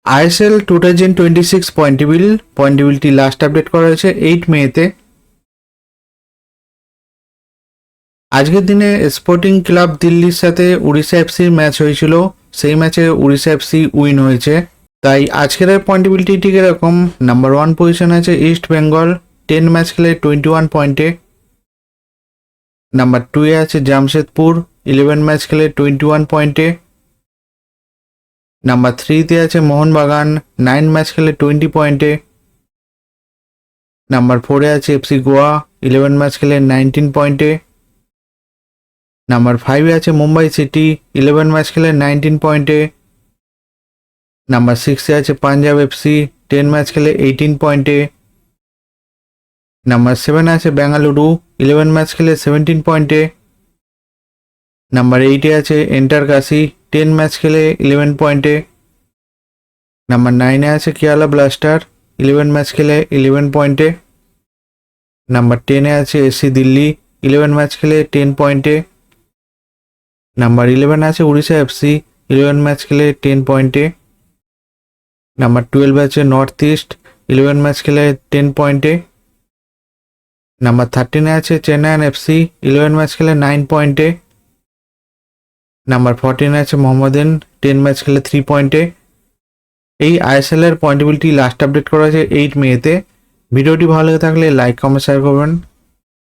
ISL 2026 point টেবিলটি last update করা হয়েছে 8 মেতে। আজকের দিনে স্পোর্টিং ক্লাব দিল্লির সাথে উড়িষ্যা এফসির ম্যাচ হয়েছিল, সেই ম্যাচে উড়িষ্যা এফসি উইন হয়েছে। তাই আজকের পয়েন্ট টেবিলটি ঠিক এরকম। নাম্বার 1 পজিশন আছে ইস্ট বেঙ্গল 10 ম্যাচ খেলে 21 পয়েন্টে। নাম্বার 2 এ আছে জামশেদপুর 11 ম্যাচ খেলে 21 পয়েন্টে। নাম্বার 3 তে আছে মোহনবাগান 9 ম্যাচ খেলে 20 পয়েন্টে। নাম্বার 4 এ আছে এফসি গোয়া 11 ম্যাচ খেলে 19 পয়েন্টে। নাম্বার 5 এ আছে মুম্বাই সিটি 11 ম্যাচ খেলে 19 পয়েন্টে। নাম্বার 6 এ আছে পাঞ্জাব এফসি 10 ম্যাচ খেলে 18 পয়েন্টে। নাম্বার 7 এ আছে বেঙ্গালুরু 11 ম্যাচ খেলে 17 পয়েন্টে। নাম্বার 8 এ আছে এন্টারকাশি 10 ম্যাচ খেলে 11 পয়েন্টে। নাম্বার 9 এ আছে কেরালা ব্লাস্টার 11 ম্যাচ খেলে 11 পয়েন্টে। নাম্বার 10 এ আছে এসসি দিল্লি 11 ম্যাচ খেলে 10 পয়েন্টে। নাম্বার 11 আছে উড়িষ্যা এফসি 11 ম্যাচ খেলে 10 পয়েন্টে। নাম্বার 12 আছে নর্থ ইস্ট 11 ম্যাচ খেলে 10 পয়েন্টে। নাম্বার 13 এ আছে চেন্নাইন এফসি 11 ম্যাচ খেলে 9 পয়েন্টে। নাম্বার 14 আছে মোহামেডান 10 ম্যাচ খেলে 3 পয়েন্টে। এই আইএসএল এর পয়েন্ট টেবিলটি লাস্ট আপডেট করা হয়েছে 8 মেতে। ভিডিওটি ভালো লেগে থাকলে লাইক কমেন্ট শেয়ার করবেন।